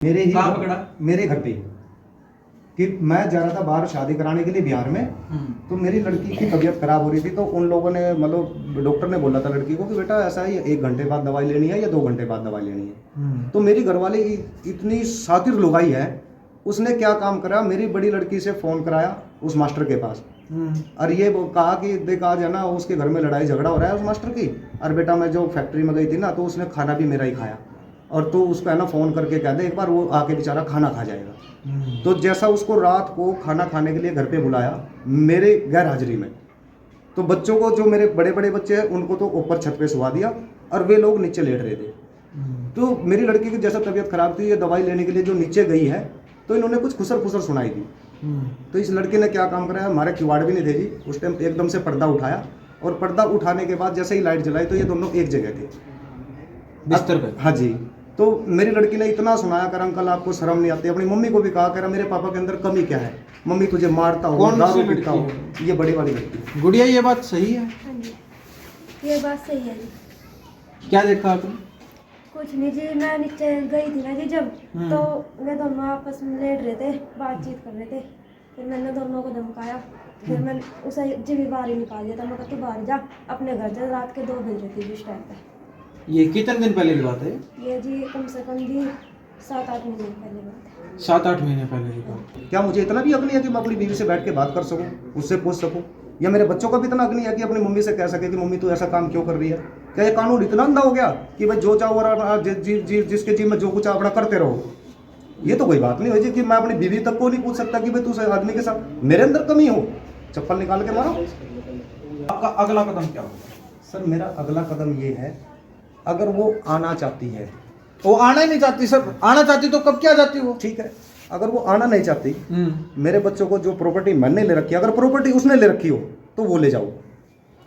मेरे ही कहाँ पकड़ा? मेरे घर पे कि मैं जा रहा था बाहर शादी कराने के लिए बिहार में। तो मेरी लड़की की तबीयत खराब हो रही थी, तो उन लोगों ने मतलब डॉक्टर ने बोला था लड़की को कि बेटा ऐसा है, 1 घंटे बाद दवाई लेनी है या 2 घंटे बाद दवाई लेनी है। तो मेरी घरवाली इतनी शातिर लुगाई है, उसने क्या काम करा, मेरी बड़ी लड़की से फ़ोन कराया उस मास्टर के पास। और ये वो कहा कि देख आज है ना उसके घर में लड़ाई झगड़ा हो रहा है उस मास्टर की, और बेटा मैं जो फैक्ट्री में गई थी ना तो उसने खाना भी मेरा ही खाया, और तो उसको है ना फ़ोन करके कह दे एक बार, वो आके बेचारा खाना खा जाएगा। तो जैसा उसको रात को खाना खाने के लिए घर पे बुलाया मेरे गैर हाजिरी में, तो बच्चों को जो मेरे बड़े बड़े बच्चे हैं उनको तो ऊपर छत पे सुला दिया और वे लोग नीचे लेट रहे थे। तो मेरी लड़की की जैसा तबीयत खराब थी, ये दवाई लेने के लिए जो नीचे गई है तो इन्होंने कुछ खुसर खुसर सुनाई थी। तो इस लड़के ने क्या काम कराया, हमारे किवाड़ भी नहीं थे जी उस टाइम, एकदम से पर्दा उठाया, और पर्दा उठाने के बाद जैसे ही लाइट जलाई तो ये दोनों एक जगह थे बिस्तर पे। हाँ जी। तो मेरी लड़की ने इतना सुनाया कर अंकल आपको शर्म नहीं आती, अपनी मम्मी को भी कहा कर मेरे पापा के अंदर कमी क्या है, मम्मी तुझे मारता हो, कौन सी दारू लड़की पीता हो। है? ये बड़ी वाली लड़की। गुड़िया ये बात सही है? हाँ जी, ये बात सही है जी। क्या देखा आपने? कुछ नहीं जी, मैं नीचे गई थी ना जी जब, तो वे दोनों आपस में लेट रहे थे, बातचीत कर रहे थे। फिर मैंने दोनों को धमकाया, फिर मैंने उसे जी भी बाहर ही निकाल दिया था। मैं कहा तू बाहर जा अपने घर जा, रात के 2 बज रहे थे जिस टाइम पे। ये कितने दिन पहले की बात है? ये जी कम से कम भी 7-8 महीने पहले बात है। 7-8 महीने पहले की बात। क्या मुझे इतना भी अक्ल नहीं है कि मैं अपनी बीवी से बैठ के बात कर सकूं, उससे पूछ सकूं, या मेरे बच्चों का भी इतना अक्ल नहीं है कि अपनी मम्मी से कह सके कि मम्मी तू ऐसा काम क्यों कर रही है। क्या ये कानून इतना अंधा हो गया कि भाई जो चाहो और जिसके जी में जो कुछ अपना करते रहो। ये तो कोई बात नहीं हुई जी कि मैं अपनी बीवी तक को नहीं पूछ सकता कि भाई तू आदमी के साथ मेरे अंदर कमी हो, चप्पल निकाल के मारो। आपका अगला कदम क्या होगा? सर मेरा अगला कदम ये है, अगर वो आना चाहती है, वो आना ही नहीं चाहती सर। आना चाहती तो कब क्या जाती वो? ठीक है, अगर वो आना नहीं चाहती, मेरे बच्चों को जो प्रॉपर्टी मैंने ले रखी है, अगर प्रॉपर्टी उसने ले रखी हो तो वो ले जाओ।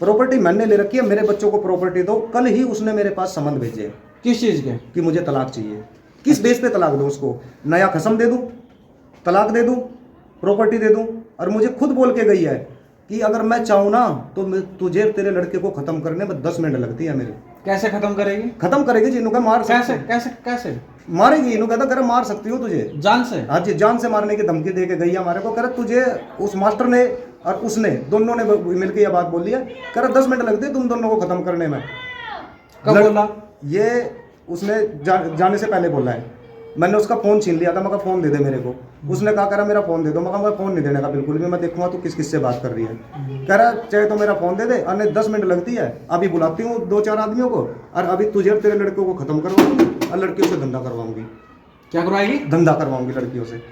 प्रॉपर्टी मैंने ले रखी है, मेरे बच्चों को प्रॉपर्टी दो। कल ही उसने मेरे पास संबंध भेजे हैं किस चीज के? कि मुझे तलाक चाहिए। किस बेस पे तलाक दूं उसको? नया कसम दे दूं, तलाक दे दूं, प्रॉपर्टी दे दूं? और मुझे खुद बोल के गई है कि अगर मैं चाहूँ ना तो मैं तुझे तेरे लड़के को खत्म करने में 10 मिनट लगती है मेरे। कैसे खत्म करेगी? खत्म करेगी जी, इन्हों का मार कैसे कैसे कैसे मारेगी, इन्हों कहता कर मार सकती हो तुझे जान से? हाँ जी, जान से मारने की धमकी दे के गई है हमारे को। कर तुझे उस मास्टर ने और उसने दोनों ने मिलकर यह बात बोली है, कर 10 मिनट लगते तुम दोनों को खत्म करने में। कब बोला? ये उसने जाने से पहले बोला है। मैंने उसका फ़ोन छीन लिया था, मैं कहा फ़ोन दे दे मेरे को। उसने कहा करा मेरा फ़ोन दे दो। मैं कहा मैं फ़ोन नहीं देने का बिल्कुल भी, मैं देखूंगा तू किस किस से बात कर रही है। कह रहा चाहे तो मेरा फ़ोन दे दे, और 10 मिनट लगती है, अभी बुलाती हूँ 2-4 आदमियों को, और अभी तुझे और तेरे लड़कों को खत्म करवाऊंगी और लड़कियों से धंधा करवाऊंगी। क्या करवाएगी? धंधा करवाऊंगी लड़कियों से।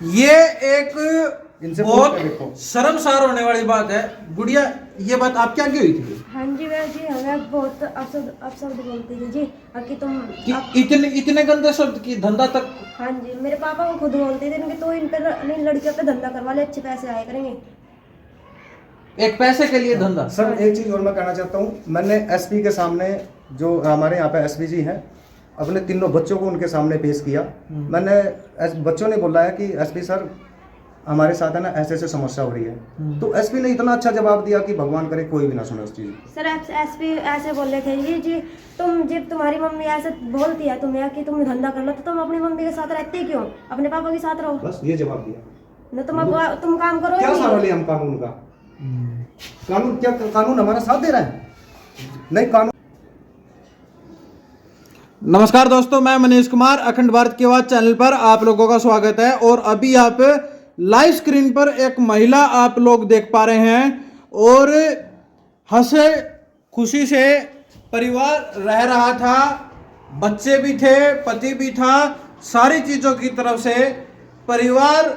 ये एक इनसे पूछ के देखो। बहुत शर्मसार होने वाली बात है। गुड़िया ये बात आप क्या की हुई थी हाँ जी, वह जी हमें बहुत अपशब्द बोलती थी जी, और कि तुम कि इतने गंदे शब्द की धंधा तक? हाँ जी, मेरे पापा को खुद बोलते थे कि तो इन लड़कियों पे धंधा करवा ले, अच्छे पैसे आए करेंगे। एक पैसे के लिए धंधा? सर एक चीज़ और मैं कहना चाहता हूँ, मैंने एसपी के सामने, जो हमारे यहाँ पे एसपी जी हैं, अपने तीनों बच्चों को उनके सामने पेश किया। मैंने बच्चों ने बोला है कि एसपी सर हमारे साथ है ना ऐसे ऐसे समस्या हो रही है। तो एसपी ने इतना अच्छा जवाब दिया कि भगवान करे कोई भी ना सुने उस चीज़। सर एसपी ऐसे बोले थे जी तुम जब तुम्हारी मम्मी ऐसे बोलती है तुम्हें कि तुम धंधा कर लो, तो तुम अपनी मम्मी के साथ रहते ही क्यों, अपने पापा के साथ रहो। बस ये जवाब दिया। न तुम काम करो। क्या सवाल है हम कानून का? कानून क्या, कानून हमारा साथ दे रहा है? नहीं कानून। नमस्कार दोस्तों, मैं मनीष कुमार, अखंड भारत की आवाज चैनल पर आप लोगों का स्वागत है। और अभी आप लाइव स्क्रीन पर एक महिला आप लोग देख पा रहे हैं, और हंसे खुशी से परिवार रह रहा था, बच्चे भी थे, पति भी था, सारी चीजों की तरफ से परिवार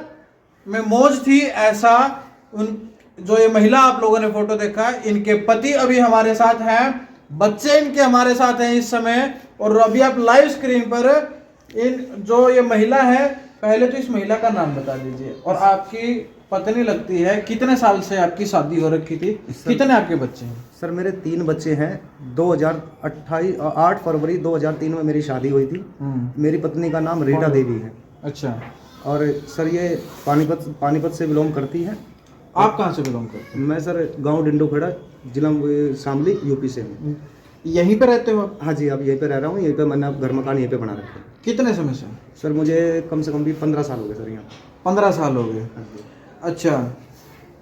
में मौज थी। ऐसा जो ये महिला आप लोगों ने फोटो देखा है, इनके पति अभी हमारे साथ हैं, बच्चे इनके हमारे साथ हैं इस समय। और अभी आप लाइव स्क्रीन पर इन जो ये महिला है, पहले तो इस महिला का नाम बता दीजिए, और आपकी पत्नी लगती है। कितने साल से आपकी शादी हो रखी थी? कितने आपके बच्चे हैं? सर मेरे 3 बच्चे हैं। 8 फरवरी 2003 में मेरी शादी हुई थी। मेरी पत्नी का नाम रीटा देवी है। अच्छा। और सर ये पानीपत से बिलोंग करती है। आप कहाँ से बिलोंग करते हैं? मैं सर गांव डिंडोखेड़ा, जिला शामली, यूपी से हूँ। यहीं पे रहते हो आप? हाँ जी, अब यहीं पे रह रहा हूँ, यहीं पे मैंने अब घर मकान यहीं पे बना रखा है। कितने समय से? सर मुझे कम से कम भी 15 साल हो गए सर यहाँ। 15 साल हो गए। हाँ जी। अच्छा,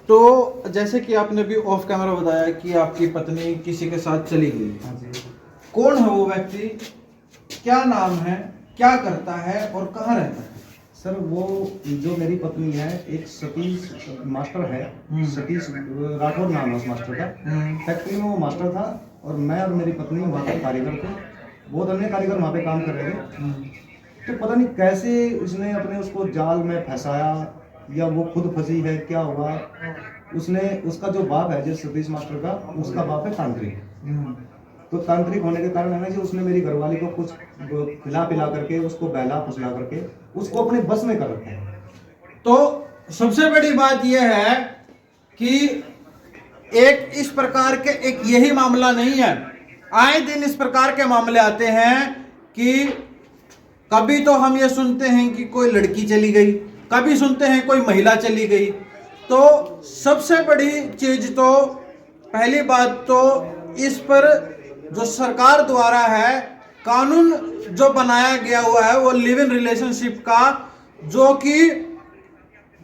तो जैसे कि आपने भी ऑफ कैमरा बताया कि आपकी पत्नी किसी के साथ चली गई, हाँ जी। कौन है वो व्यक्ति, क्या नाम है, क्या करता है और कहाँ रहता है? सर वो जो मेरी पत्नी है, एक सतीश मास्टर है, सतीश राठौर नाम है उस मास्टर का। फैक्ट्री में वो मास्टर था और मैं और मेरी पत्नी वहाँ पे कारीगर थे। बहुत अन्य कारीगर वहाँ पे काम कर रहे थे। तो पता नहीं कैसे उसने अपने उसको जाल में फंसाया या वो खुद फंसी है, क्या हुआ। उसने, उसका जो बाप है जिस सतीश मास्टर का, उसका बाप है तांत्रिक। तो तांत्रिक होने के कारण है ना जी, उसने मेरी घरवाली को कुछ खिला पिला करके, उसको बहला फुसला करके उसको अपने बस में कर रखा है। तो सबसे बड़ी बात यह है कि एक इस प्रकार के एक यही मामला नहीं है, आए दिन इस प्रकार के मामले आते हैं कि कभी तो हम ये सुनते हैं कि कोई लड़की चली गई, कभी सुनते हैं कोई महिला चली गई। तो सबसे बड़ी चीज तो, पहली बात तो इस पर जो सरकार द्वारा है कानून जो बनाया गया हुआ है वो लिव इन रिलेशनशिप का, जो कि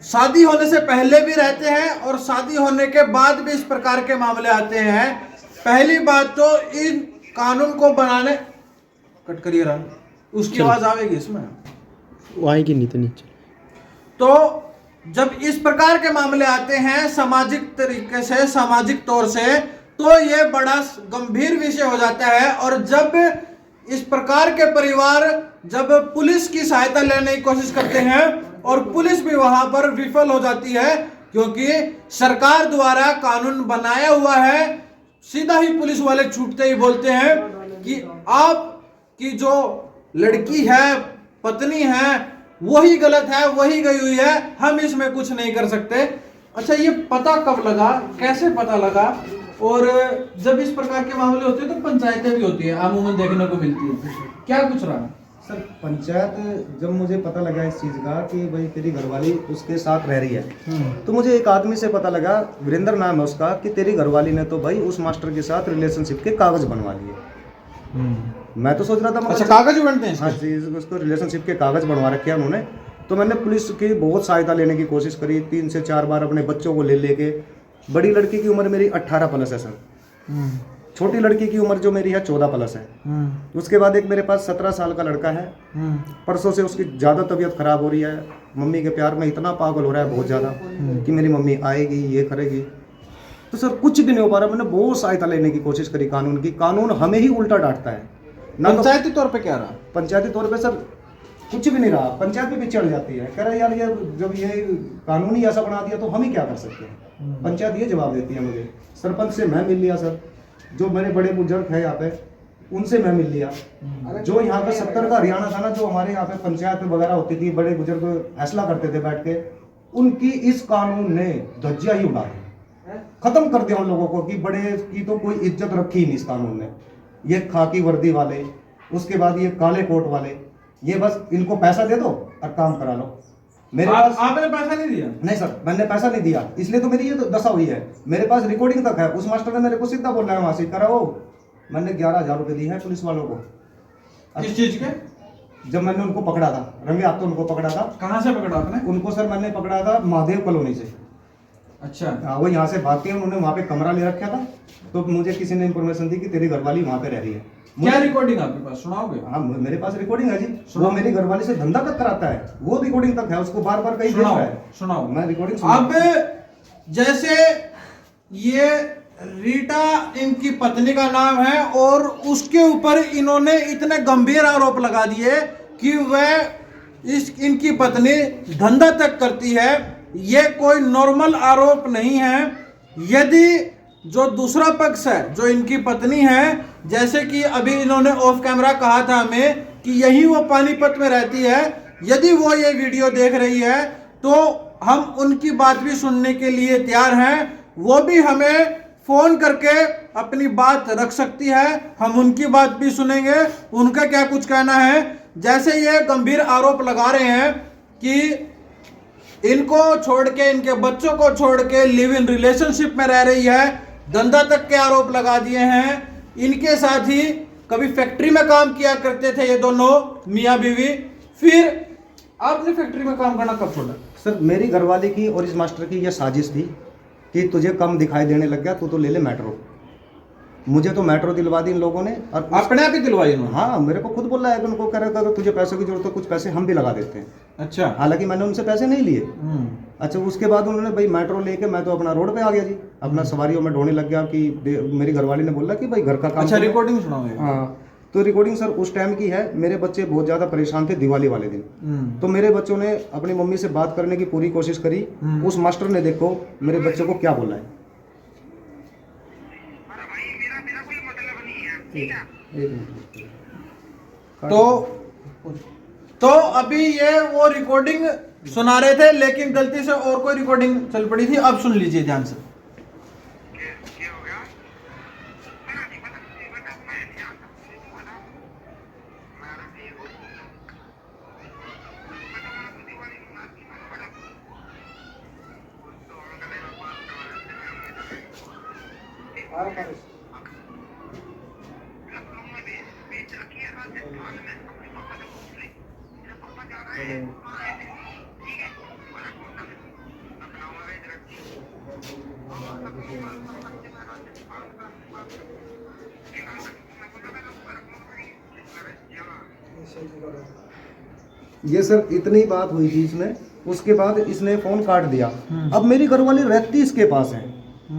शादी होने से पहले भी रहते हैं और शादी होने के बाद भी इस प्रकार के मामले आते हैं। पहली बात तो इन कानून को बनाने, कट करिए रहा, उसकी आवाज आवेगी इसमें, वो आएगी नहीं तो नीचे। तो जब इस प्रकार के मामले आते हैं सामाजिक तरीके से, सामाजिक तौर से, तो ये बड़ा गंभीर विषय हो जाता है। और जब इस प्रकार के परिवार जब पुलिस की सहायता लेने की कोशिश करते हैं और पुलिस भी वहां पर विफल हो जाती है, क्योंकि सरकार द्वारा कानून बनाया हुआ है, सीधा ही पुलिस वाले छूटते ही बोलते हैं कि आपकी जो लड़की है, पत्नी है, वही गलत है, वही गई हुई है, हम इसमें कुछ नहीं कर सकते। अच्छा, ये पता कब लगा, कैसे पता लगा? और जब इस प्रकार के मामले होते हैं तो पंचायतें भी होती है, अमूमन देखने को मिलती है, क्या कुछ रहा? सर पंचायत, जब मुझे पता लगा इस चीज़ का कि भाई तेरी घरवाली उसके साथ रह रही है, तो मुझे एक आदमी से पता लगा, वीरेंद्र नाम है उसका, कि तेरी घरवाली ने तो भाई उस मास्टर के साथ रिलेशनशिप के कागज बनवा लिए। मैं तो सोच रहा था, अच्छा, कागज बनते हैं? हाँ जी, उसको रिलेशनशिप के कागज बनवा रखे हैं उन्होंने। तो मैंने पुलिस की बहुत सहायता लेने की कोशिश करी, 3 से 4 बार अपने बच्चों को ले लेके। बड़ी लड़की की उम्र मेरी 18 प्लस है सर, छोटी लड़की की उम्र जो मेरी है 14 प्लस है। उसके बाद एक मेरे पास 17 साल का लड़का है, परसों से उसकी ज़्यादा तबीयत खराब हो रही है, मम्मी के प्यार में इतना पागल हो रहा है बहुत ज़्यादा कि मेरी मम्मी आएगी, ये करेगी। तो सर कुछ भी नहीं हो पा रहा। मैंने बहुत सहायता लेने की कोशिश करी कानून की, कानून हमें ही उल्टा डांटता है ना। पंचायती तौर पे क्या रहा? पंचायती तौर पे सर कुछ भी नहीं रहा, पंचायत भी चढ़ जाती है, कह रहा है यार ये जब ये कानून ही ऐसा बना दिया तो हम ही क्या कर सकते हैं। पंचायत ये जवाब देती है मुझे। सरपंच से मैं मिल लिया सर, जो मेरे बड़े बुजुर्ग हैं यहाँ पे उनसे मैं मिल लिया, जो यहाँ पे 70 का हरियाणा था ना, जो हमारे यहाँ पे पंचायत वगैरह होती थी, बड़े बुजुर्ग फैसला करते थे बैठ के, उनकी इस कानून ने धज्जियां ही उड़ा दी, खत्म कर दिया उन लोगों को कि बड़े की तो कोई इज्जत रखी ही नहीं इस कानून ने। ये खाकी वर्दी वाले, उसके बाद ये काले कोट वाले, ये बस इनको पैसा दे दो और काम करा लो। मेरे पास आपने पैसा नहीं दिया? नहीं सर, मैंने पैसा नहीं दिया, इसलिए तो मेरी ये तो दशा हुई है। मेरे पास रिकॉर्डिंग तक है, उस मास्टर ने मेरे को सीधा बोला है वहां से, कराओ। मैंने 11,000 रुपये दिए हैं पुलिस वालों को। किस चीज के? जब मैंने उनको पकड़ा था, रंगे हाथ तो उनको पकड़ा था। कहाँ से पकड़ा आपने उनको? सर मैंने पकड़ा था महादेव कॉलोनी से। अच्छा, वो यहाँ से भाग के उन्होंने वहाँ पे कमरा ले रखा था, तो मुझे किसी ने इन्फॉर्मेशन दी कि तेरी घरवाली वहाँ पे रह रही है। क्या रिकॉर्डिंग आपके पास, सुनाओगे? हाँ मेरे पास रिकॉर्डिंग है जी, वो मेरी घरवाली से धंधा तक कराता है, वो रिकॉर्डिंग तक है, उसको बार बार कहीं देख रहा है। सुनाओ। मैं रिकॉर्डिंग अब जैसे ये रीटा इनकी पत्नी का नाम है और उसके ऊपर इन्होंने इतने गंभीर आरोप लगा दिए कि वह इनकी पत्नी धंधा तक करती है। ये कोई नॉर्मल आरोप नहीं है। यदि जो दूसरा पक्ष है, जो इनकी पत्नी है, जैसे कि अभी इन्होंने ऑफ कैमरा कहा था हमें कि यही वो पानीपत में रहती है, यदि वो ये वीडियो देख रही है तो हम उनकी बात भी सुनने के लिए तैयार हैं। वो भी हमें फोन करके अपनी बात रख सकती है, हम उनकी बात भी सुनेंगे, उनका क्या कुछ कहना है। जैसे ये गंभीर आरोप लगा रहे हैं कि इनको छोड़ के, इनके बच्चों को छोड़ के लिव इन रिलेशनशिप में रह रही है, धंधा तक के आरोप लगा दिए हैं। इनके साथ ही कभी फैक्ट्री में काम किया करते थे ये दोनों मियाँ बीवी। फिर आपने फैक्ट्री में काम करना कब छोड़ा? सर मेरी घरवाली की और इस मास्टर की यह साजिश थी कि तुझे कम दिखाई देने लग गया तो ले ले मेट्रो। मुझे तो मेट्रो दिलवा दी इन लोगों ने, और अपने आप ही दिलवाई उन्होंने? हाँ, मेरे को खुद बोला है कि उनको कह रहा था अगर तुझे पैसों की जरूरत हो कुछ पैसे हम भी लगा देते हैं। अच्छा। हालांकि मैंने उनसे पैसे नहीं लिए। अच्छा, उसके बाद उन्होंने भाई मेट्रो लेके मैं तो अपना रोड पे आ गया जी, अपना सवारियों में ढोने लग गया कि मेरी घरवाली ने बोला कि भाई घर का काम। अच्छा, रिकॉर्डिंग सुनाओ। हाँ, तो रिकॉर्डिंग सर उस टाइम की है। मेरे बच्चे बहुत ज़्यादा परेशान थे दिवाली वाले दिन, तो मेरे बच्चों ने अपनी मम्मी से बात करने की पूरी कोशिश करी। उस मास्टर ने देखो मेरे बच्चे को क्या बोला है। तो अभी ये वो रिकॉर्डिंग सुना रहे थे, लेकिन गलती से और कोई रिकॉर्डिंग चल पड़ी थी। अब सुन लीजिए ध्यान से। ये सर इतनी बात हुई थी इसमें, उसके बाद इसने फोन काट दिया। अब मेरी घरवाली रहती इसके पास है,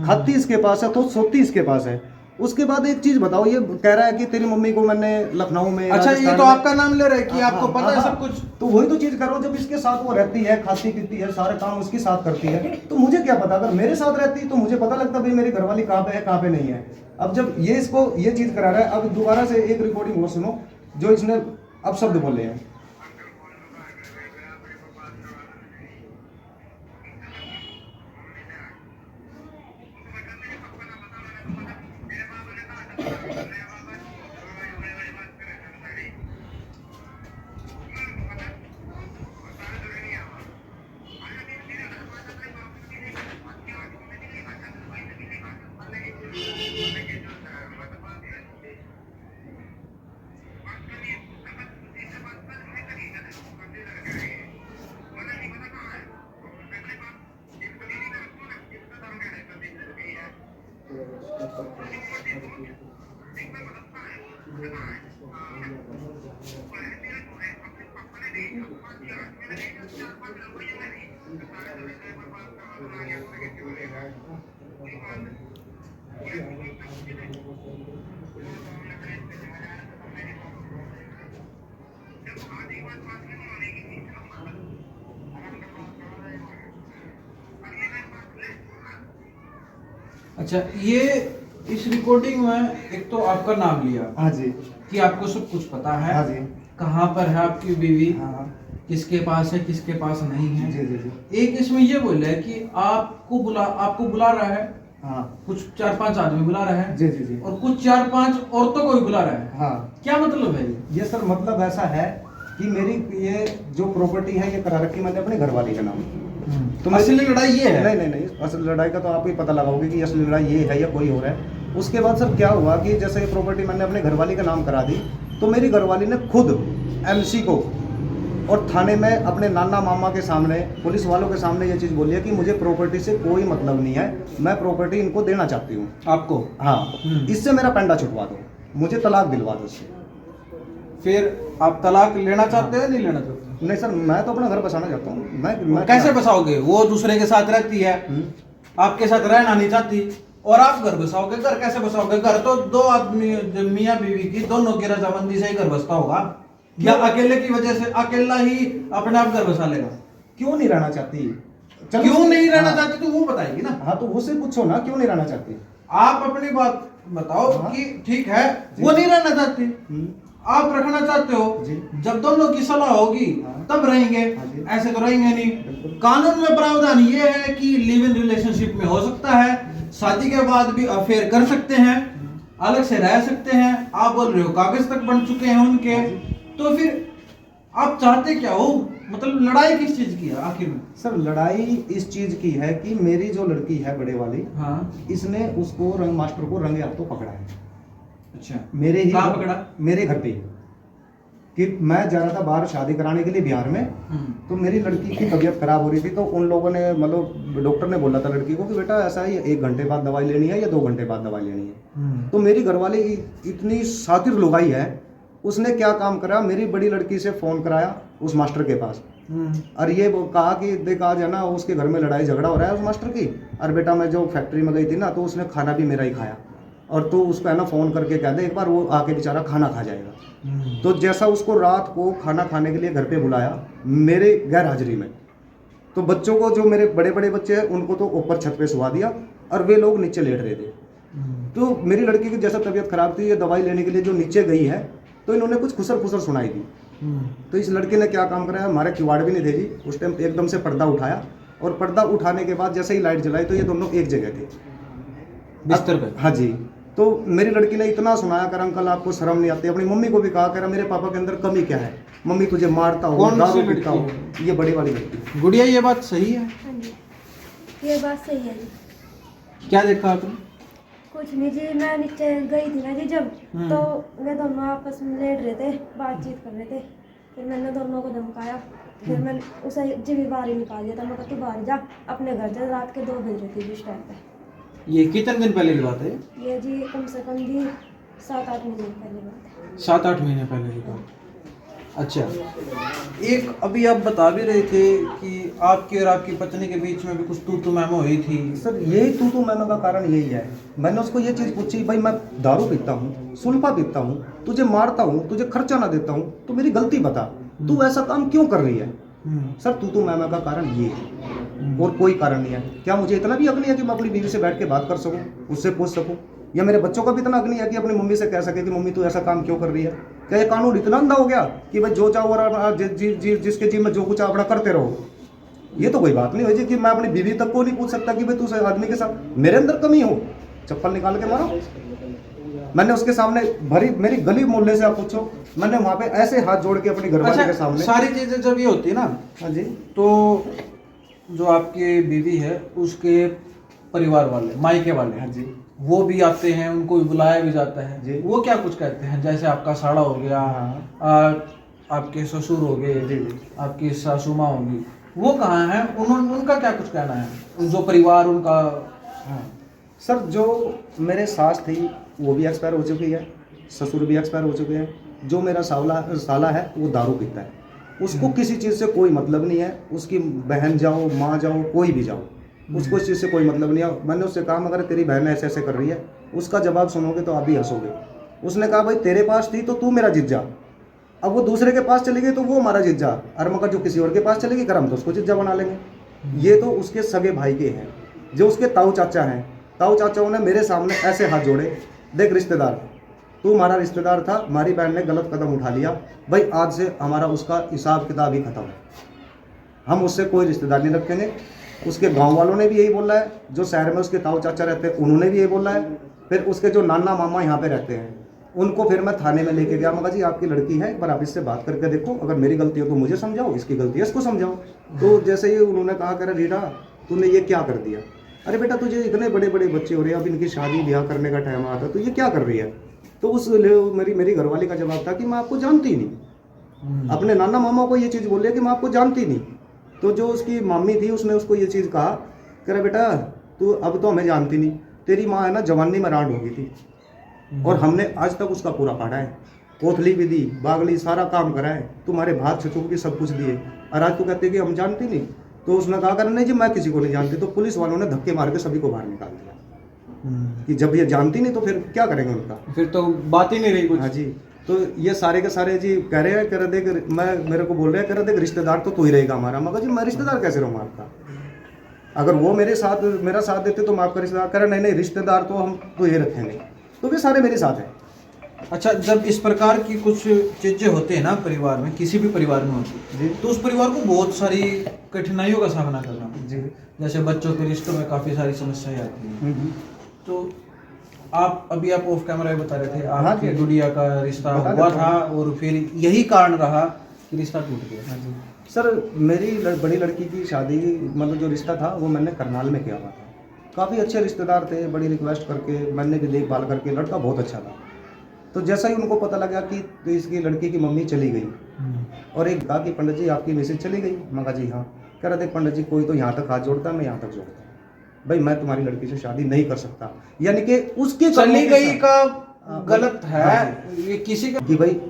खाती इसके पास है, तो सोती इसके पास है। उसके बाद एक चीज बताओ, ये कह रहा है कि तेरी मम्मी को मैंने लखनऊ में। अच्छा, ये तो आपका नाम ले रहे हैं कि आपको पता है सब कुछ। तो वही तो चीज करो, जब इसके साथ वो रहती है, खाती पीती है, सारे काम उसके साथ करती है, तो मुझे क्या पता। अगर मेरे साथ रहती तो मुझे पता लगता भाई मेरी घरवाली कहाँ पे है कहाँ पे नहीं है। अब जब ये इसको ये चीज करा रहा है, अब दोबारा से एक रिकॉर्डिंग वो सुनो जो इसने अब शब्द बोले हैं। अच्छा, ये इस रिकॉर्डिंग में एक तो आपका नाम लिया। हाँ जी। कि आपको सब कुछ पता है। हाँ जी। कहाँ पर है आपकी बीवी, हाँ। किसके पास है, किसके पास नहीं है। जी जी जी। एक इसमें ये बोला है कि आपको बुला रहा है। हाँ। कुछ 4-5 आदमी बुला रहा है। जी जी जी। और कुछ 4-5 औरतों को भी बुला रहा है। हाँ। क्या मतलब है ये सर मतलब ऐसा है कि मेरी ये जो प्रॉपर्टी है ये करा रखी मैंने अपने घरवाली के नाम। तो असली लड़ाई ये है? नहीं नहीं नहीं, असली लड़ाई का तो आप ही पता लगाओगे कि असली लड़ाई ये है या कोई और है। उसके बाद सर क्या हुआ कि जैसे ये प्रॉपर्टी मैंने अपने घरवाली का नाम करा दी, तो मेरी घरवाली ने खुद एमसी को और थाने में अपने नाना मामा के सामने, पुलिस वालों के सामने ये चीज़ बोली है कि मुझे प्रॉपर्टी से कोई मतलब नहीं है, मैं प्रॉपर्टी इनको देना चाहती हूँ। आपको? हाँ, इससे मेरा पेंडा छुटवा दो, मुझे तलाक दिलवा दो इससे। फिर आप तलाक लेना चाहते हैं, नहीं लेना चाहते? नहीं सर, मैं तो अपना घर बसाना चाहता हूँ। मैं कैसे बसाओगे? वो दूसरे के साथ रहती है, आपके साथ रहना नहीं चाहती, और आप घर बसाओगे। घर कैसे बसाओगे? घर तो दो आदमी, मियाँ बीवी की दोनों की रजामंदी से ही घर बसता होगा, या अकेले की वजह से अकेला ही अपने आप घर बसा लेगा? क्यों नहीं रहना चाहती? क्यों नहीं रहना चाहती तो वो बताएगी ना। हाँ, तो उससे पूछो ना क्यों नहीं रहना चाहती। आप अपनी बात बताओ कि ठीक है वो नहीं रहना चाहती, आप रखना चाहते हो। जब दोनों की सलाह होगी तब रहेंगे, ऐसे तो रहेंगे नहीं। कानून में प्रावधान ये है कि लिव इन रिलेशनशिप में हो सकता है, शादी के बाद भी अफेयर कर सकते हैं, अलग से रह सकते हैं। आप बोल रहे हो कागज तक बन चुके हैं उनके, तो फिर आप चाहते क्या हो? मतलब लड़ाई किस चीज की है आखिर में? सर लड़ाई इस चीज की है कि मेरी जो लड़की है बड़े वाली, हाँ, इसने उसको मास्टर को रंगे हाथों पकड़ा है। अच्छा, मेरे ही कहाँ पकड़ा? मेरे घर पे ही। कि मैं जा रहा था बाहर शादी कराने के लिए बिहार में, तो मेरी लड़की की तबीयत खराब हो रही थी, तो उन लोगों ने मतलब डॉक्टर ने बोला था लड़की को कि बेटा ऐसा है 1 घंटे बाद दवाई लेनी है या 2 घंटे बाद दवाई लेनी है। तो मेरी घरवाली इतनी शातिर लुगाई है, उसने क्या काम करा, मेरी बड़ी लड़की से फ़ोन कराया उस मास्टर के पास, और ये वो कहा कि देख आज है ना उसके घर में लड़ाई झगड़ा हो रहा है उस मास्टर की, और बेटा मैं जो फैक्ट्री में गई थी ना तो उसने खाना भी मेरा ही खाया, और तो उसको है ना फ़ोन करके कह दे एक बार, वो आके बेचारा खाना खा जाएगा। तो जैसा उसको रात को खाना खाने के लिए घर पे बुलाया मेरे गैर हाजिरी में, तो बच्चों को जो मेरे बड़े बड़े बच्चे हैं उनको तो ऊपर छत पे सुला दिया और वे लोग नीचे लेट रहे थे। तो मेरी लड़की की जैसा तबीयत खराब थी, ये दवाई लेने के लिए जो नीचे गई है तो इन्होंने कुछ खुसर फुसर सुनाई दी। तो इस लड़के ने क्या काम कराया, हमारे किवाड़ भी नहीं थे जी उस टाइम, एकदम से पर्दा उठाया, और पर्दा उठाने के बाद जैसे ही लाइट जलाई तो ये दोनों एक जगह थे बिस्तर पे। हाँ जी। तो मेरी लड़की ने इतना सुनाया कर अंकल आपको शर्म नहीं आती, अपनी मम्मी को भी कहा कर मेरे पापा के अंदर कमी क्या है, मम्मी तुझे मारता हो, कौन दारू सी पीता हो। लड़की ये बड़ी वाली लड़की। गुड़िया ये बात सही है? हाँ जी, ये बात सही है जी। क्या देखा आपने? कुछ नहीं जी, मैं नीचे गई थी ना जी जब, तो वे दोनों आपस में लेट रहे थे, बातचीत कर रहे थे। फिर मैंने दोनों को धमकाया, फिर मैंने उसे जी भी बाहर ही निकाल दिया था। मैं कहा तू बाहर जा अपने घर जा, रात के 2 बज रहे थे जिस टाइम पे। ये कितने दिन पहले की बात है? ये जी कम से कम जी 7-8 महीने पहले बात है। 7-8 महीने पहले की बात। अच्छा, एक अभी आप बता भी रहे थे कि आपके और आपकी पत्नी के बीच में भी कुछ तू मैमो हुई थी। सर यही तू मैनों का कारण यही है। मैंने उसको ये चीज़ पूछी, भाई मैं दारू पीता हूँ, सुल्फा पीता हूँ, तुझे मारता हूँ, तुझे खर्चा ना देता हूँ, तो मेरी गलती बता, तू ऐसा काम क्यों कर रही है। सर तू मैमा का कारण ये है और कोई कारण नहीं है। क्या मुझे इतना भी हक नहीं है कि मैं अपनी बीवी से बैठ के बात कर सकूं, उससे पूछ सकूं, या मेरे बच्चों का भी इतना हक नहीं है कि अपनी मम्मी से कह सके कि मम्मी तू ऐसा काम क्यों कर रही है। क्या ये कानून इतना अंधा हो गया कि भाई जो चाहो और जिसके जी में जो कुछ अपना करते रहो। ये तो कोई बात नहीं हुई कि मैं अपनी बीवी तक को नहीं पूछ सकता कि भाई तू आदमी के साथ मेरे अंदर कमी हो, चप्पल निकाल के मारो। मैंने उसके सामने भरी मेरी गली मोहल्ले से आप पूछो, मैंने वहां पे ऐसे हाथ जोड़ के अपनी घरवाली के सामने। सारी चीजें जब ये होती है ना, हाँ जी, तो जो आपकी बीवी है उसके परिवार वाले, मायके वाले, हाँ जी, वो भी आते हैं, उनको भी बुलाया भी जाता जी। है। वो क्या कुछ कहते हैं? जैसे आपका साड़ा हो गया, आपके ससुर हो गए, जी। आपकी सासू माँ होगी, वो कहाँ हैं? उनका क्या कुछ कहना है? जो परिवार उनका। हाँ सर, जो मेरे सास थी वो भी एक्सपायर हो चुकी है, ससुर भी एक्सपायर हो चुके हैं। जो मेरा साला है वो दारू पीता है, उसको किसी चीज़ से कोई मतलब नहीं है। उसकी बहन जाओ, माँ जाओ, कोई भी जाओ, उसको इस चीज़ से कोई मतलब नहीं है। मैंने उससे कहा अगर तेरी बहन ऐसे ऐसे कर रही है, उसका जवाब सुनोगे तो आप भी हंसोगे। उसने कहा भाई तेरे पास थी तो तू मेरा जिज्जा, अब वो दूसरे के पास चली गई तो वो हमारा जिज्जा, और मगर जो किसी और के पास चलेगी कर हम तो उसको जिज्जा बना लेंगे। ये तो उसके सगे भाई के हैं, जो उसके ताऊ चाचा हैं। ताऊ चाचाओं ने मेरे सामने ऐसे हाथ जोड़े, देख रिश्तेदार, तू हमारा रिश्तेदार था, हमारी बहन ने गलत कदम उठा लिया, भाई आज से हमारा उसका हिसाब किताब ही खत्म है, हम उससे कोई रिश्तेदार नहीं रखेंगे। उसके गांव वालों ने भी यही बोला है, जो शहर में उसके ताऊ चाचा रहते हैं उन्होंने भी यही बोला है। फिर उसके जो नाना मामा यहाँ पे रहते हैं उनको फिर मैं थाने में लेके गया, मगर जी आपकी लड़की है, एक बार आप इससे बात करके देखो, अगर मेरी गलती हो तो मुझे समझाओ, इसकी गलती है इसको समझाओ। तो जैसे ही उन्होंने कहा कह रहा रीटा तूने ये क्या कर दिया, अरे बेटा तुझे इतने बड़े बड़े बच्चे हो रहे हैं, अब इनकी शादी ब्याह करने का टाइम आता, तो ये क्या कर रही है। तो उस मेरी घरवाली का जवाब था कि मैं आपको जानती ही नहीं। अपने नाना मामा को ये चीज़ बोल कि मैं आपको जानती नहीं। तो जो उसकी मम्मी थी उसने उसको ये चीज़ कहा, कह रहा बेटा तू अब तो हमें जानती नहीं, तेरी माँ है ना जवानी में रांड हो गई थी, और हमने आज तक उसका पूरा पाड़ा है, कोथली भी दी, बागली सारा काम करा है, तुम्हारे भात छचुक भी सब कुछ दिए, और आज तो कहते कि हम जानती नहीं। तो उसने कहा कर नहीं जी मैं किसी को नहीं जानती। तो पुलिस वालों ने धक्के मार के सभी को बाहर निकाल दिया कि जब ये जानती नहीं तो फिर क्या करेंगे उनका, फिर तो बात ही नहीं रही कुछ। हाँ जी। तो ये सारे के सारे जी कह रहे हैं, कह रहे देख मैं मेरे को बोल रहे हैं, कह रहे देख रिश्तेदार तो तू ही रहेगा हमारा। मगर जी मैं रिश्तेदार कैसे रहूँगा आपका, अगर वो मेरा साथ देते तो मैं आपका रिश्तेदार। कह रहे नहीं नहीं रिश्तेदार तो हम तो ये रखेंगे, तो वे सारे मेरे साथ हैं। अच्छा, जब इस प्रकार की कुछ चीज़ें होते हैं ना परिवार में, किसी भी परिवार में होती जी, तो उस परिवार को बहुत सारी कठिनाइयों का सामना करना पड़ता जी, है। जैसे बच्चों के रिश्तों में काफ़ी सारी समस्याएं आती हैं। तो आप अभी आप ऑफ कैमरा बता रहे थे हाँ आपकी जी। गुड़िया का रिश्ता बता हुआ देता था और फिर यही कारण रहा कि रिश्ता टूट गया। हाँ जी। सर मेरी बड़ी लड़की की शादी मतलब जो रिश्ता था वो मैंने करनाल में किया हुआ था। काफ़ी अच्छे रिश्तेदार थे, बड़ी रिक्वेस्ट करके मैंने भी देखभाल करके, लड़का बहुत अच्छा था। तो जैसा ही उनको पता लगा कि तो इसकी लड़की की मम्मी चली गई, और एक कहा कि पंडित जी आपकी मिसेज चली गई। मैं कहा जी हाँ। कह रहे थे पंडित जी कोई तो यहाँ तक हाथ जोड़ता है, मैं यहाँ तक जोड़ता हूँ, भाई मैं तुम्हारी लड़की से शादी नहीं कर सकता। यानी कि उसके चली गई का गलत हाँ है, ये किसी का कि भाई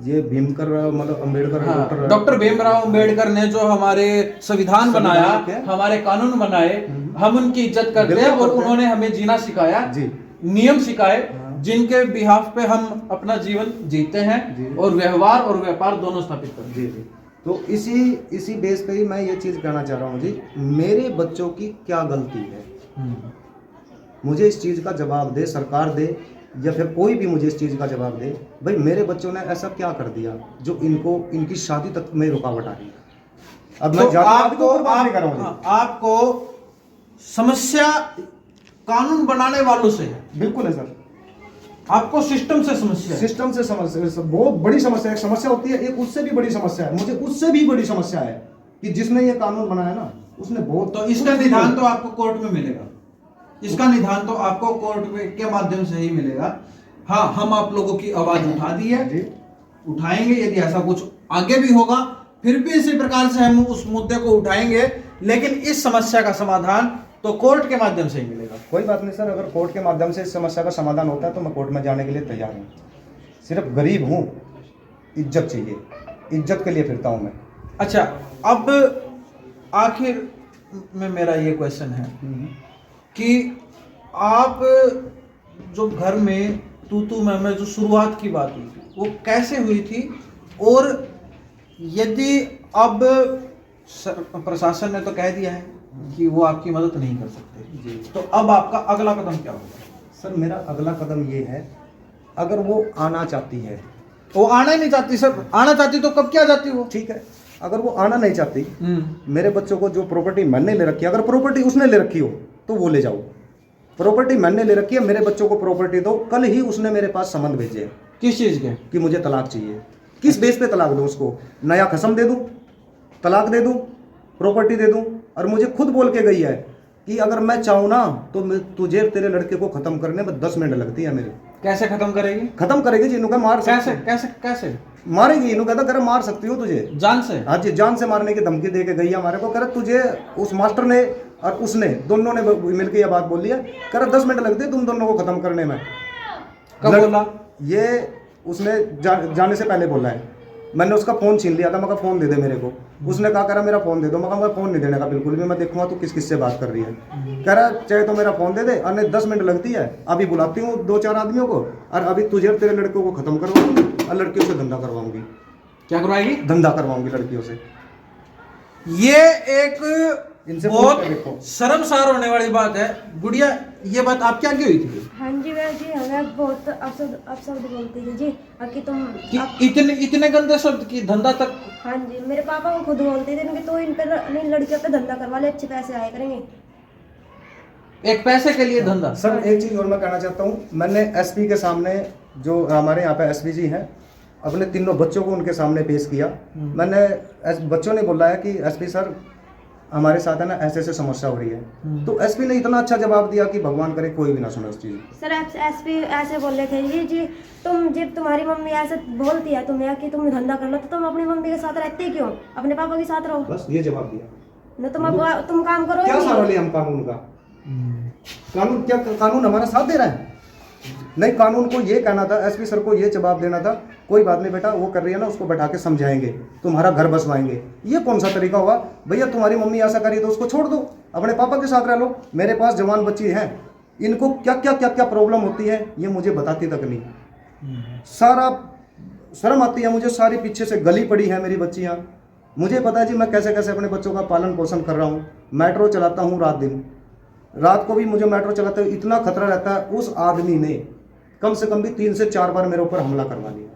ये भीमकर मतलब अम्बेडकर डॉक्टर भीमराव अम्बेडकर ने जो हमारे संविधान बनाया, हमारे कानून बनाए, हम उनकी इज्जत करते हैं और उन्होंने हमें जीना सिखाया, जी नियम सिखाए, जिनके बिहाफ पे हम अपना जीवन जीते हैं और व्यवहार और व्यापार दोनों स्थापित करते जी जी। तो इसी बेस पे ही मैं ये चीज़ कहना चाह रहा हूँ जी, मेरे बच्चों की क्या गलती है, मुझे इस चीज़ का जवाब दे सरकार दे, या फिर कोई भी मुझे इस चीज़ का जवाब दे, भाई मेरे बच्चों ने ऐसा क्या कर दिया जो इनको इनकी शादी तक में रुकावट आ रही है। अब मैं तो आपको आपको समस्या कानून बनाने वालों से है, बिल्कुल है सर, आपको सिस्टम से समस्या है। सिस्टम से समस्या, बहुत बड़ी समस्या, एक समस्या होती है, एक उससे भी बड़ी समस्या है, मुझे उससे भी बड़ी समस्या है कि जिसने ये कानून बनाया ना उसने बहुत, तो इसका निदान तो आपको कोर्ट में मिलेगा, इसका निदान तो आपको कोर्ट के माध्यम से ही मिलेगा। हाँ, हम आप लोगों की आवाज उठा दी है, उठाएंगे, यदि ऐसा कुछ आगे भी होगा फिर भी इसी प्रकार से हम उस मुद्दे को उठाएंगे, लेकिन इस समस्या का समाधान तो कोर्ट के माध्यम से ही मिलेगा। कोई बात नहीं सर, अगर कोर्ट के माध्यम से इस समस्या का समाधान होता है तो मैं कोर्ट में जाने के लिए तैयार हूँ। सिर्फ गरीब हूँ, इज्जत चाहिए, इज्जत के लिए फिरता हूँ मैं। अच्छा, अब आखिर में मेरा ये क्वेश्चन है कि आप जो घर में तू मैं जो शुरुआत की बात हुई थी वो कैसे हुई थी, और यदि अब प्रशासन ने तो कह दिया है कि वो आपकी मदद नहीं कर सकते जी, तो अब आपका अगला कदम क्या होगा? सर मेरा अगला कदम ये है, अगर वो आना चाहती है, वो आना ही नहीं चाहती सर, आना चाहती तो कब क्या जाती वो? ठीक है, अगर वो आना नहीं चाहती, मेरे बच्चों को जो प्रॉपर्टी मैंने ले रखी है, अगर प्रॉपर्टी उसने ले रखी हो तो वो ले जाओ, प्रॉपर्टी मैंने ले रखी है, मेरे बच्चों को प्रॉपर्टी दो। कल ही उसने मेरे पास संबंध भेजे हैं किस चीज के कि मुझे तलाक चाहिए। किस बेस पे तलाक दूं उसको? नया कसम दे दूं, तलाक दे दूं, प्रॉपर्टी दे दूं? और मुझे खुद बोल के गई है कि अगर मैं चाहूँ ना तो तुझे तेरे लड़के को खत्म करने में 10 मिनट लगती है मेरे। कैसे खत्म करेगी? खत्म करेगी जी, इन्हों मार कैसे कैसे कैसे मारेगी, इन्हों कहता कर मार सकती हो तुझे जान से? हाँ जी, जान से मारने की धमकी दे के गई है हमारे को। कर तुझे उस मास्टर ने और उसने दोनों ने मिलकर यह बात बोली है, कर 10 मिनट लगते हैं तुम दोनों को खत्म करने में। कब बोला ये? उसने जाने से पहले बोला है। मैंने उसका फ़ोन छीन लिया था, मैं कहा फ़ोन दे दे मेरे को। उसने कहा, कह रहा मेरा फ़ोन दे दो। मैं कहा फ़ोन नहीं देने का बिल्कुल भी, मैं देखूंगा तू किस किस से बात कर रही है। कह रहा चाहे तो मेरा फ़ोन दे दे, अन्य 10 मिनट लगती है, अभी बुलाती हूँ 2-4 आदमियों को और अभी तुझे और तेरे लड़कों को ख़त्म करवाऊंगी और लड़कियों से धंधा करवाऊंगी। क्या करवाएगी? धंधा करवाऊंगी लड़कियों से। ये एक इनसे बहुत शर्मसार होने वाली बात है। गुड़िया, ये बात आप क्या की हुई थी? हाँ जी वह जी, हमें बहुत अपशब्द बोलती थी जी कि तुम कि इतने गंदे शब्द की धंधा तक? हाँ जी, मेरे पापा को खुद बोलते थे कि तो इन पर इन लड़कियों पे धंधा करवा ले, अच्छे पैसे आया करेंगे। एक पैसे के लिए धंधा? सर एक चीज़ और मैं कहना चाहता हूँ, मैंने एसपी के सामने, जो हमारे यहाँ पे एसपी जी हैं, अपने तीनों बच्चों को उनके सामने पेश किया। मैंने बच्चों ने बोला है कि एसपी सर हमारे साथ है ना ऐसे ऐसे समस्या हो रही है। तो एसपी ने इतना अच्छा जवाब दिया कि भगवान करे कोई भी ना सुने उस चीज़। सर एसपी ऐसे बोले थे जी तुम जब तुम्हारी मम्मी ऐसे बोलती है तुम्हें कि तुम धंधा कर लो तो तुम अपनी मम्मी के साथ रहते क्यों? अपने पापा के साथ रहो। बस ये जवाब दिया। न तुम काम करो। क्या सवाल है हम कानून का? कानून क्या, कानून हमारा साथ दे रहा है? नहीं, कानून को ये कहना था, एसपी सर को ये जवाब देना था, कोई बात नहीं बेटा, वो कर रही है ना, उसको बैठा के समझाएंगे, तुम्हारा घर बसवाएंगे। ये कौन सा तरीका हुआ? भैया तुम्हारी मम्मी ऐसा करी तो उसको छोड़ दो, अपने पापा के साथ रह लो। मेरे पास जवान बच्ची हैं, इनको क्या क्या क्या क्या प्रॉब्लम होती है ये मुझे बताती तक नहीं। सारा शर्म आती है मुझे, सारी पीछे से गली पड़ी है मेरी बच्चियाँ। मुझे पता है जी मैं कैसे कैसे अपने बच्चों का पालन पोषण कर रहा हूँ। मेट्रो चलाता हूँ रात दिन, रात को भी मुझे मेट्रो चलाते हुए इतना खतरा रहता है। उस आदमी ने कम से कम भी 3 से 4 बार मेरे ऊपर हमला करवा लिया,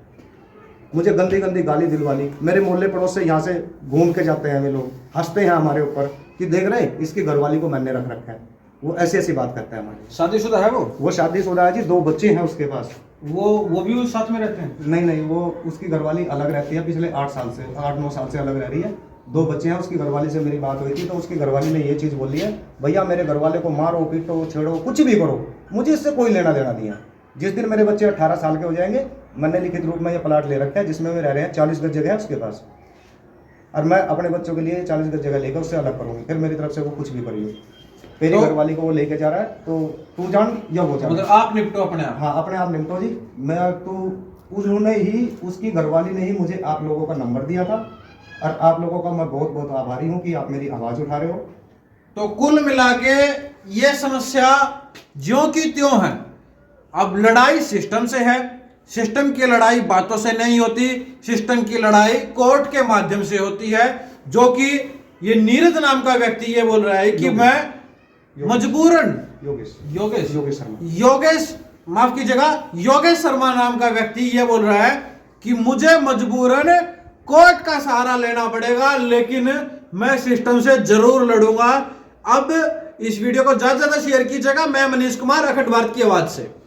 मुझे गंदी गंदी गाली दिलवा ली। मेरे मोहल्ले पड़ोस से यहाँ से घूम के जाते हैं, वे लोग हंसते हैं हमारे ऊपर कि देख रहे इसकी घरवाली को मैंने रख रखा है। वो ऐसी ऐसी बात करता है हमारे। शादीशुदा है वो शादीशुदा है जी, 2 बच्चे हैं उसके पास। वो भी उस साथ में रहते हैं? नहीं, वो उसकी घरवाली अलग रहती है, पिछले 8-9 साल से अलग रह रही है। 2 बच्चे हैं। उसकी घरवाली से मेरी बात हुई थी तो उसकी घरवाली ने ये चीज़ बोली है, भैया मेरे घरवाले को मारो पीटो छेड़ो कुछ भी करो, मुझे इससे कोई लेना देना नहीं है। जिस दिन मेरे बच्चे 18 साल के हो जाएंगे, मैंने लिखित रूप में ये प्लाट ले रखा है जिसमें वे रह रहे हैं, 40 गज जगह है उसके पास, और मैं अपने बच्चों के लिए 40 गज जगह लेकर उससे अलग करूँगी, फिर मेरी तरफ से वो कुछ भी करिए। मेरी तो- घरवाली को वो लेके जा रहा है, तो तू जान या वो जान, मतलब आप निपटो अपने आप। हाँ अपने आप निपटो जी। मैं तो उन्होंने ही, उसकी घरवाली ने ही मुझे आप लोगों का नंबर दिया था, और आप लोगों का मैं बहुत बहुत आभारी हूँ कि आप मेरी आवाज़ उठा रहे हो। तो कुल मिला के ये समस्या ज्यों की त्यों है। अब लड़ाई सिस्टम से है, सिस्टम की लड़ाई बातों से नहीं होती, सिस्टम की लड़ाई कोर्ट के माध्यम से होती है, जो कि ये नीरज नाम का व्यक्ति ये बोल रहा है कि मैं मजबूरन योगेश शर्मा, योगेश माफ कीजिएगा, योगेश शर्मा नाम का व्यक्ति ये बोल रहा है कि मुझे मजबूरन कोर्ट का सहारा लेना पड़ेगा, लेकिन मैं सिस्टम से जरूर लड़ूंगा। अब इस वीडियो को ज्यादा से ज्यादा शेयर कीजिएगा। मैं मनीष कुमार, अखंड भारत की आवाज से।